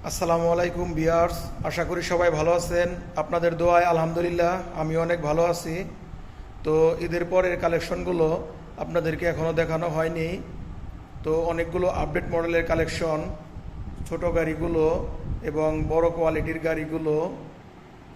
আসসালামু আলাইকুম ভিউয়ার্স, আশা করি সবাই ভালো আছেন। আপনাদের দোয়ায় আলহামদুলিল্লাহ আমি অনেক ভালো আছি। তো ঈদের পরের কালেকশনগুলো আপনাদেরকে এখনও দেখানো হয়নি। তো অনেকগুলো আপডেট মডেলের কালেকশন, ছোট গাড়িগুলো এবং বড় কোয়ালিটির গাড়িগুলো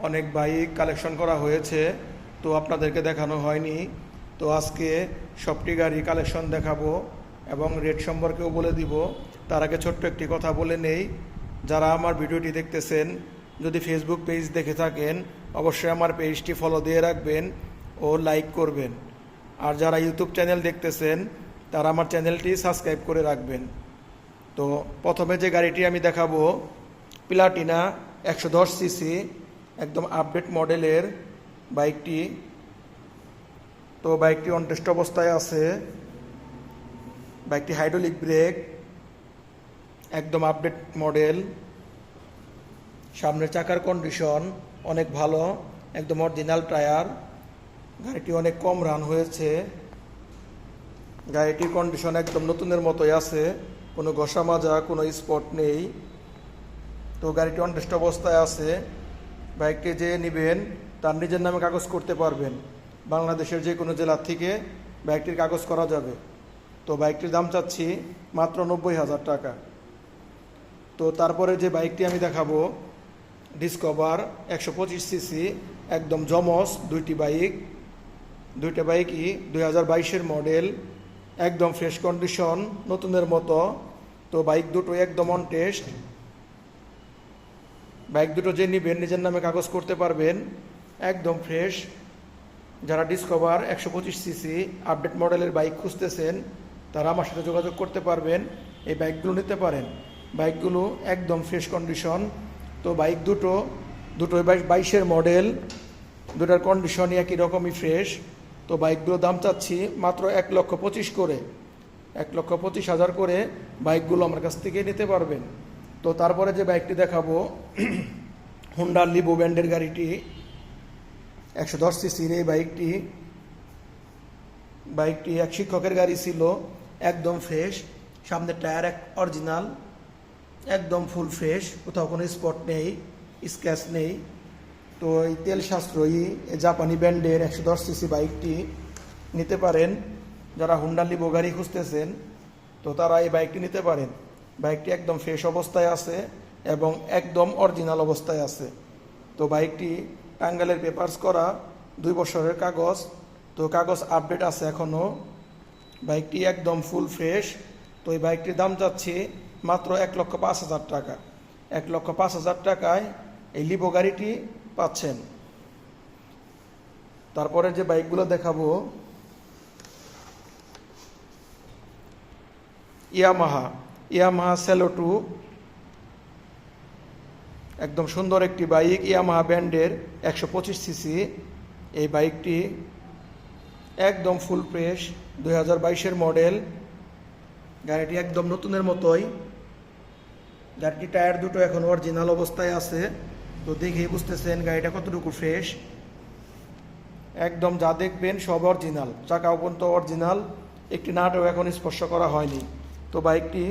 অনেক বাইক কালেকশন করা হয়েছে, তো আপনাদেরকে দেখানো হয়নি। তো আজকে সবটি গাড়ি কালেকশন দেখাবো এবং রেট সম্পর্কেও বলে দিব। তার আগে ছোট্ট একটি কথা বলে নেই, যারা আমার ভিডিওটি দেখতেছেন যদি ফেসবুক পেজ দেখে থাকেন অবশ্যই আমার পেজটি ফলো দিয়ে রাখবেন ও লাইক করবেন। আর যারা ইউটিউব চ্যানেল দেখতেছেন তারা আমার চ্যানেলটি সাবস্ক্রাইব করে রাখবেন। তো প্রথমে যে গাড়িটি আমি দেখাবো প্লাটিনা 110 সিসি, একদম আপডেট মডেলের বাইকটি। তো বাইকটি অন টেস্ট অবস্থায় আছে। বাইকটি হাইড্রোলিক ব্রেক, একদম আপডেট মডেল। সামনের চাকার কন্ডিশন অনেক ভালো, একদম অরিজিনাল টায়ার। গাড়িটি অনেক কম রান হয়েছে। গাড়িটির কন্ডিশন একদম নতুনের মতোই আছে, কোনো ঘষা মাজা কোনো স্পট নেই। তো গাড়িটি অন টেস্ট অবস্থায় আছে। বাইকটি যে নেবেন তার নিজের নামে কাগজ করতে পারবেন। বাংলাদেশের যে কোনো জেলার থেকে বাইকটির কাগজ করা যাবে। তো বাইকটির দাম চাচ্ছি মাত্র 90,000 টাকা। তো তারপরে যে বাইকটি আমি দেখাবো ডিসকভার 125 সিসি, একদম জমস দুইটা বাইকই 2022-এর মডেল, একদম ফ্রেশ কন্ডিশন নতুনের মতো। তো বাইক দুটো একদম অন টেস্ট। বাইক দুটো যে নেবেন নিজের নামে কাগজ করতে পারবেন, একদম ফ্রেশ। যারা ডিসকভার 125 সিসি আপডেট মডেলের বাইক খুঁজতেছেন তারা আমার সাথে যোগাযোগ করতে পারবেন, এই বাইকগুলো নিতে পারেন। বাইকগুলো একদম ফ্রেশ কন্ডিশন। তো বাইক দুটোই 22-এর মডেল, দুটার কন্ডিশনই একই রকমই ফ্রেশ। তো বাইকগুলোর দাম চাচ্ছি মাত্র 1,25,000 করে, 1,25,000 করে বাইকগুলো আমার কাছ থেকে নিতে পারবেন। তো তারপরে যে বাইকটি দেখাবো হুন্ডা লিভো ব্র্যান্ডের গাড়িটি 110 সিসির এই বাইকটি এক শিক্ষকের গাড়ি ছিল, একদম ফ্রেশ। সামনের টায়ার অরিজিনাল, একদম ফুল ফ্রেশ, কোথাও কোনো স্পট নেই, স্ক্র্যাচ নেই। তো এই তেল সাশ্রয়ী জাপানি ব্র্যান্ডের 110 সিসি বাইকটি নিতে পারেন। যারা হুন্ডা লিভো গাড়ি খুঁজতেছেন তো তারা এই বাইকটি নিতে পারেন। বাইকটি একদম ফ্রেশ অবস্থায় আছে এবং একদম অরিজিনাল অবস্থায় আছে। তো বাইকটি টাঙ্গাইলের পেপারস করা, 2 বছরের কাগজ। তো কাগজ আপডেট আছে এখনও। বাইকটি একদম ফুল ফ্রেশ। তো এই বাইকটির দাম যাচ্ছে মাত্র 1,05,000 টাকা। 1,05,000 টাকায় এই লিভো গাড়িটি পাচ্ছেন। তারপরে যে বাইকগুলো দেখাবো ইয়ামাহা সেলো 2, একদম সুন্দর একটি বাইক। ইয়ামাহা ব্র্যান্ডের 125 সিসি এই বাইকটি একদম ফুল ফ্রেশ, 2022-এর মডেল। গাড়িটি একদম নতুনের মতোই। গাড়িটি টায়ার দুটো এখন অরিজিনাল অবস্থায় আছে। তো দেখেই বুঝতেছেন গাড়িটা কতটুকু ফ্রেশ। একদম যা দেখবেন সব অরিজিনাল, চাকাও পর্যন্ত অরিজিনাল, একটি নাটও এখন স্পর্শ করা হয়নি। তো বাইকটি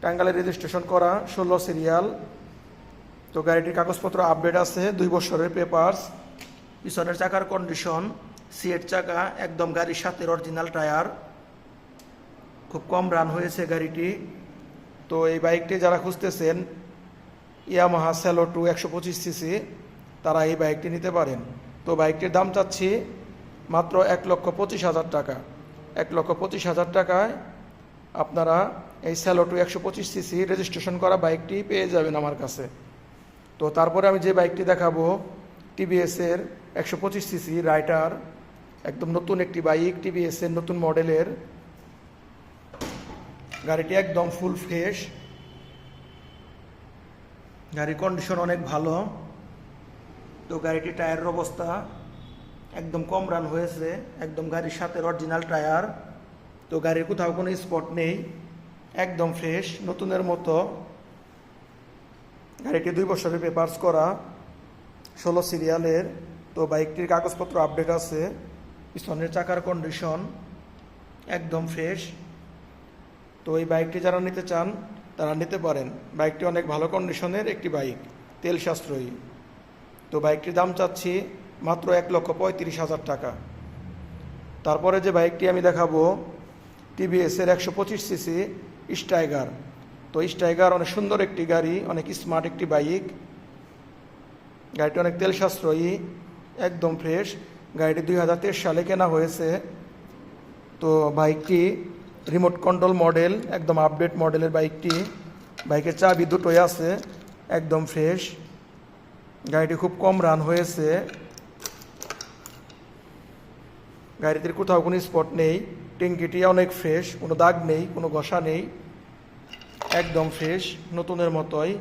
টাঙ্গাইলে রেজিস্ট্রেশন করা, 16 সিরিয়াল। তো গাড়িটির কাগজপত্র আপডেট আছে, 2 বছরের পেপারস। পিছনের চাকার কন্ডিশন সিএট চাকা, একদম গাড়ির সাথে অরিজিনাল টায়ার। খুব কম রান হয়েছে গাড়িটি। তো এই বাইকটি যারা খুঁজতেছেন ইয়ামাহা সেলো 2 125 সিসি তারা এই বাইকটি নিতে পারেন। তো বাইকটির দাম চাচ্ছি মাত্র 1,25,000 টাকা। 1,25,000 টাকায় আপনারা এই সেলো 2 125 সিসি রেজিস্ট্রেশন করা বাইকটি পেয়ে যাবেন আমার কাছে। তো তারপরে আমি যে বাইকটি দেখাবো টিভিএসের 125 সিসি রাইটার, একদম নতুন একটি বাইক, টিভিএসের নতুন মডেলের। গাড়িটি একদম ফুল ফ্রেশ, গাড়ির কন্ডিশন অনেক ভালো। তো গাড়িটি টায়ারের অবস্থা একদম কম রান হয়েছে, একদম গাড়ির সাথে অরিজিনাল টায়ার। তো গাড়ির কোথাও কোনো স্পট নেই, একদম ফ্রেশ নতুনের মতো। গাড়িটি 2 বছরের পেপারস করা, 16 সিরিয়ালের। তো বাইকটির কাগজপত্র আপডেট আছে। পিছনের চাকার কন্ডিশন একদম ফ্রেশ। তো এই বাইকটি যারা নিতে চান তারা নিতে পারেন। বাইকটি অনেক ভালো কন্ডিশনের একটি বাইক, তেল সাশ্রয়ী। তো বাইকটির দাম চাচ্ছি মাত্র 1,35,000 টাকা। তারপরে যে বাইকটি আমি দেখাবো টিভিএসের 125 সিসি স্ট্রাইগার। তো স্ট্রাইগার অনেক সুন্দর একটি গাড়ি, অনেক স্মার্ট একটি বাইক। গাড়িটি অনেক তেল সাশ্রয়ী, একদম ফ্রেশ। গাড়িটি 2023 সালে কেনা হয়েছে। তো বাইকটি রিমোট কন্ট্রোল মডেল, একদম আপডেট মডেলের বাইকটি। বাইকের চাবি দুটোই আছে, একদম ফ্রেশ। গাড়িটি খুব কম রান হয়েছে। গাড়িতে কোথাও কোনো স্পট নেই। ট্যাঙ্কিটি অনেক ফ্রেশ, কোনো দাগ নেই, কোনো ঘষা নেই, একদম ফ্রেশ, নতুনের মতোই।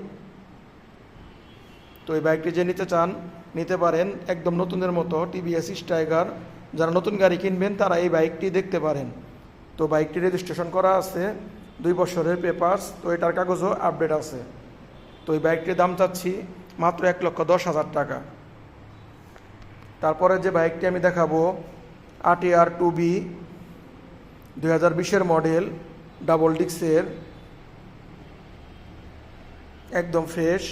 তো এই বাইকটি যে নিতে চান নিতে পারেন, একদম নতুনের মতো টিভিএস স্ট্রাইগার। যারা নতুন গাড়ি কিনবেন তারা এই বাইকটি দেখতে পারেন। তো বাইকটি রেজিস্ট্রেশন করা আছে, 2 বছরের পেপারস। তো এটার কাগজও আপডেট আছে। তো এই বাইকটির দাম চাচ্ছি মাত্র 1,10,000 টাকা। তারপরে যে বাইকটি আমি দেখাবো RTR 2B, 2020-এর মডেল, ডাবল ডিক্সের, একদম ফ্রেশ।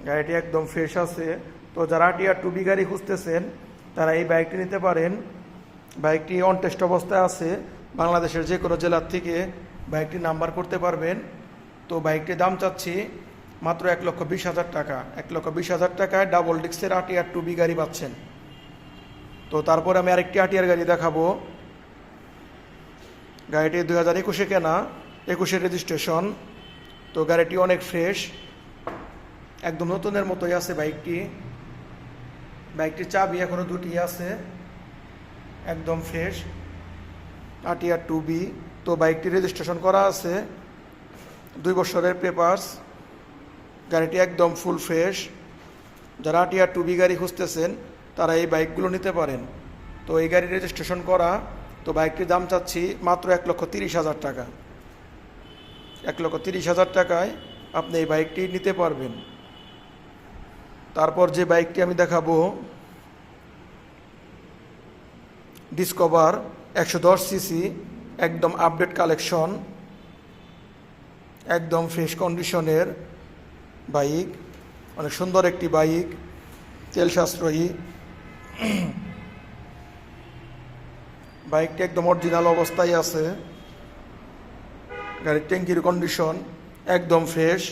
গাড়িটি একদম ফ্রেশ আছে। তো যারা RTR 2B গাড়ি খুঁজতেছেন তারা এই বাইকটি নিতে পারেন। বাইকটি অন টেস্ট অবস্থায় আছে, বাংলাদেশের যে কোনো জেলার থেকে বাইকটি নাম্বার করতে পারবেন। তো বাইকটির দাম চাচ্ছি মাত্র 1,20,000 টাকা। 1,20,000 টাকায় ডাবল ডিক্সের RTR 2B গাড়ি পাচ্ছেন। তো তারপর আমি আরেকটি RTR গাড়ি দেখাবো। গাড়িটি 2021-এ কেনা, 21-এর রেজিস্ট্রেশন। তো গাড়িটি অনেক ফ্রেশ, একদম নতুনের মতোই আছে বাইকটি। বাইকটির চাবি এখনো দুটি আছে, একদম ফ্রেশ। RTR 2B। তো বাইকটি রেজিস্ট্রেশন করা আছে, 2 বছরের পেপারস। গাড়িটি একদম ফুল ফ্রেশ। যারা RTR 2B গাড়ি খুঁজতেছেন তারা এই বাইকগুলো নিতে পারেন। তো এই গাড়ি রেজিস্ট্রেশন করা। তো বাইকটির দাম চাচ্ছি মাত্র 1,30,000 টাকা। 1,30,000 টাকায় আপনি এই বাইকটি নিতে পারবেন। তারপর যে বাইকটি আমি দেখাবো ডিসকভার 110 সিসি, একদম আপডেট কালেকশন, একদম ফ্রেশ কন্ডিশনের বাইক। অনেক সুন্দর একটি বাইক, তেল সাশ্রয়ী। বাইকটি একদম অরিজিনাল অবস্থায় আছে। গাড়ির ট্যাঙ্কির কন্ডিশন একদম ফ্রেশ,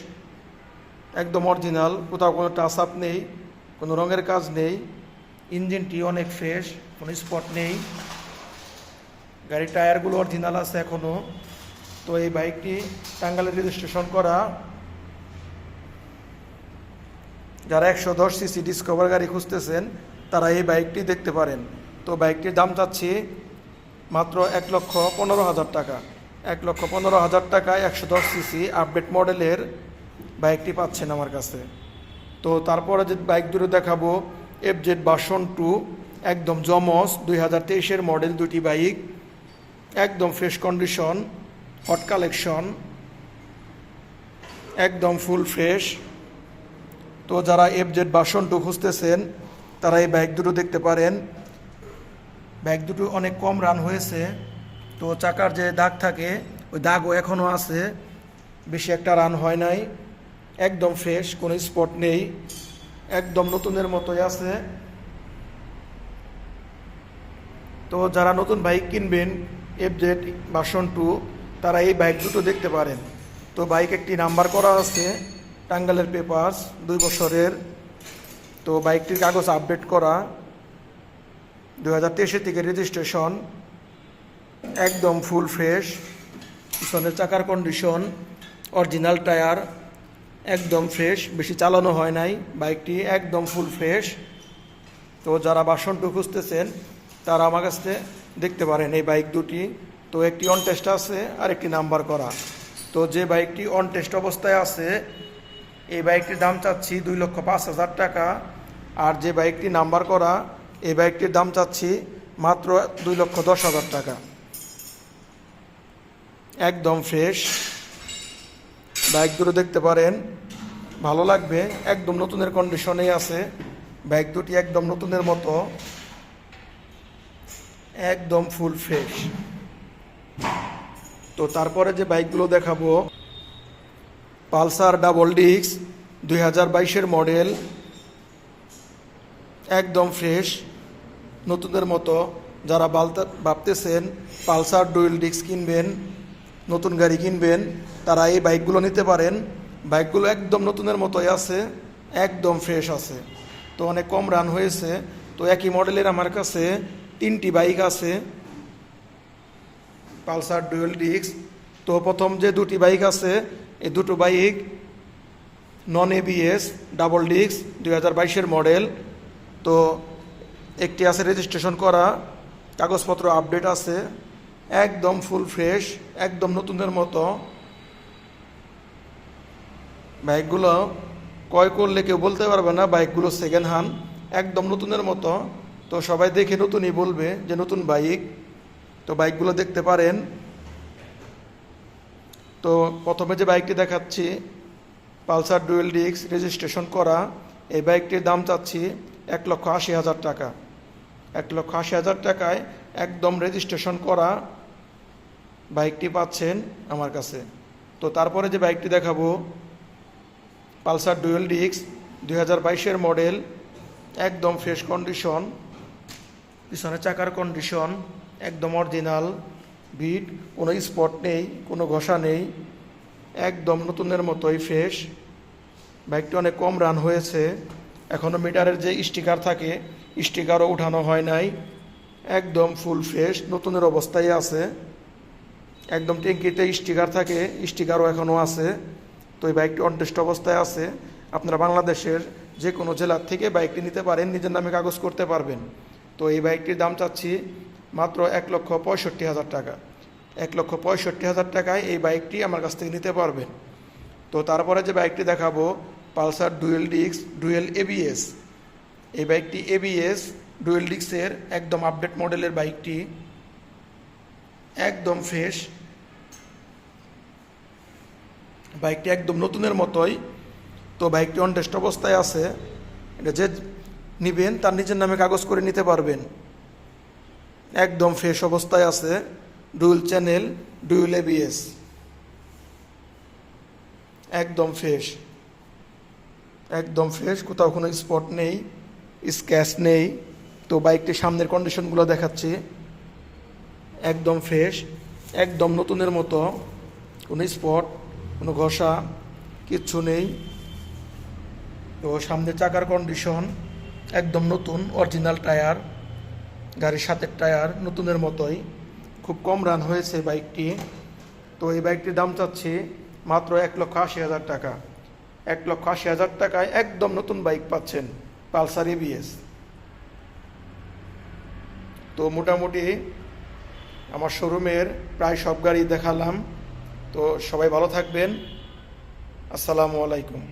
একদম অরিজিনাল, কোথাও কোনো টাচ আপ নেই, কোনো রঙের কাজ নেই। ইঞ্জিনটি অনেক ফ্রেশ, কোনো স্পট নেই। গাড়ির টায়ারগুলো অরিজিনাল আছে এখনও। তো এই বাইকটি টাঙ্গাইলে রেজিস্ট্রেশন করা। যারা 110 সিসি ডিসকভার গাড়ি খুঁজতেছেন তারা এই বাইকটি দেখতে পারেন। তো বাইকটির দাম চাচ্ছি মাত্র 1,15,000 টাকা। 1,15,000 টাকায় 110 সিসি আপডেট মডেলের বাইকটি পাচ্ছেন আমার কাছে। তো তারপরে যে বাইক দুটো দেখাবো FZ ভার্সন 2, একদম জমস, 2023-এর মডেল দুটি বাইক, একদম ফ্রেশ কন্ডিশন, হট কালেকশন, একদম ফুল ফ্রেশ। তো যারা FZ ভার্সন 2 খুঁজতেছেন তারা এই বাইক দুটো দেখতে পারেন। বাইক দুটো অনেক কম রান হয়েছে। তো চাকার যে দাগ থাকে ওই দাগও এখনও আছে, বেশি একটা রান হয় নাই। একদম ফ্রেশ, কোনো স্পট নেই, একদম নতুনের মতোই আছে। তো যারা নতুন বাইক কিনবেন FZ ভার্সন 2 তারা এই বাইক দুটো দেখতে পারেন। তো বাইক একটি নাম্বার করা আছে, টাঙ্গাইলের পেপারস, 2 বছরের। তো বাইকটির কাগজ আপডেট করা, 2023 থেকে রেজিস্ট্রেশন, একদম ফুল ফ্রেশ। পিছনের চাকার কন্ডিশন অরিজিনাল, টায়ার একদম ফ্রেশ, বেশি চালানো হয় নাই। বাইকটি একদম ফুল ফ্রেশ। তো যারা ভার্সন 2 খুঁজতেছেন তারা আমার কাছে দেখতে পারেন এই বাইক দুটি। তো একটি অন টেস্ট আছে আর একটি নাম্বার করা। তো যে বাইকটি অন টেস্ট অবস্থায় আছে এই বাইকটির দাম চাচ্ছি 2,05,000 টাকা। আর যে বাইকটি নাম্বার করা এই বাইকটির দাম চাচ্ছি মাত্র 2,10,000 টাকা। একদম ফ্রেশ বাইক দুটো দেখতে পারেন, ভালো লাগবে। একদম নতুনের কন্ডিশনেই আছে বাইক দুটি, একদম নতুনের মতো। একদম ফুল ফ্রেশ। তো তারপরে যে বাইকগুলো দেখাবো, পালসার ডাবল ডিস্ক 2022-এর মডেল, একদম ফ্রেশ, নতুনের মতো। যারা ভাবতেছেন পালসার ডুয়েল ডিস্ক কিনবেন, নতুন গাড়ি কিনবেন, তারা এই বাইকগুলো নিতে পারেন। বাইকগুলো একদম নতুনের মতোই আছে, একদম ফ্রেশ আছে। তো অনেক কম রান হয়েছে। তো একই মডেলের আমার কাছে 3টি বাইক আছে পালসার ডুয়েল ডিস্ক। তো প্রথম যে 2টি বাইক আছে, এই দুটো bike non ABS double disc 2022-এর মডেল। তো একটি আছে রেজিস্ট্রেশন করা, কাগজপত্র আপডেট আছে, একদম ফুল ফ্রেশ, একদম নতুনের মতো। বাইকগুলো ক্রয় করলে কেউ বলতে পারবে না বাইকগুলো সেকেন্ড হ্যান্ড, একদম নতুনের মতো। তো সবাই দেখে নতুনই বলবে যে নতুন বাইক। তো বাইকগুলো দেখতে পারেন। তো প্রথমে যে বাইকটি দেখাচ্ছি পালসার ডুয়েল ডিস্ক রেজিস্ট্রেশন করা, এই বাইকটির দাম চাচ্ছি 1,80,000 টাকা। 1,80,000 টাকায় একদম রেজিস্ট্রেশন করা বাইকটি পাচ্ছেন আমার কাছে। তো তারপরে যে বাইকটি দেখাবো পালসার ডুয়েল ডিস্ক 2022-এর মডেল, একদম ফ্রেশ কন্ডিশন, পিছনে চাকার কন্ডিশন একদম অরিজিনাল বিট, কোনো স্পট নেই, কোনো ঘষা নেই, একদম নতুনের মতোই ফ্রেশ। বাইকটি অনেক কম রান হয়েছে, এখনও মিটারের যে স্টিকার থাকে স্টিকারও উঠানো হয় নাই, একদম ফুল ফ্রেশ নতুনের অবস্থায় আছে। একদম ট্যাঙ্কিতে স্টিকার থাকে, স্টিকারও এখনও আছে। তো এই বাইকটি অনটেস্ট অবস্থায় আছে। আপনারা বাংলাদেশের যে কোনো জেলার থেকে বাইকটি নিতে পারেন, নিজের নামে কাগজ করতে পারবেন। তো এই বাইকটির দাম চাচ্ছি মাত্র 1,65,000 টাকা। 1,65,000 টাকায় এই বাইকটি আমার কাছ থেকে নিতে পারবেন। তো তারপরে যে বাইকটি দেখাবো Pulsar dual disc dual ABS, এই বাইকটি এবিএস ডুয়েল ডিস্কের একদম আপডেট মডেলের বাইকটি, একদম ফ্রেশ। বাইকটি একদম নতুনের মতোই। তো বাইকটি অনটেস্ট অবস্থায় আছে, এটা যে নেবেন তার নিজের নামে কাগজ করে নিতে পারবেন। একদম ফ্রেশ অবস্থায় আছে, ডুয়েল চ্যানেল ডুয়েল এবিএস, একদম ফ্রেশ, একদম ফ্রেশ, কোথাও কোনো স্পট নেই, স্ক্র্যাচ নেই। তো বাইকটির সামনের কন্ডিশনগুলো দেখাচ্ছি, একদম ফ্রেশ, একদম নতুনের মতো, কোনো স্পট, কোনো ঘষা কিচ্ছু নেই। তো সামনে চাকার কন্ডিশন একদম নতুন, অরিজিনাল টায়ার, গাড়ির সাথে টায়ার নতুনের মতোই। খুব কম রান হয়েছে বাইকটি। তো এই বাইকটির দাম চাচ্ছি মাত্র 1,80,000 টাকা। 1,80,000 টাকায় একদম নতুন বাইক পাচ্ছেন পালসার এবিএস। তো মোটামুটি আমার শোরুমের প্রায় সব গাড়ি দেখালাম। তো সবাই ভালো থাকবেন। আসসালামু আলাইকুম।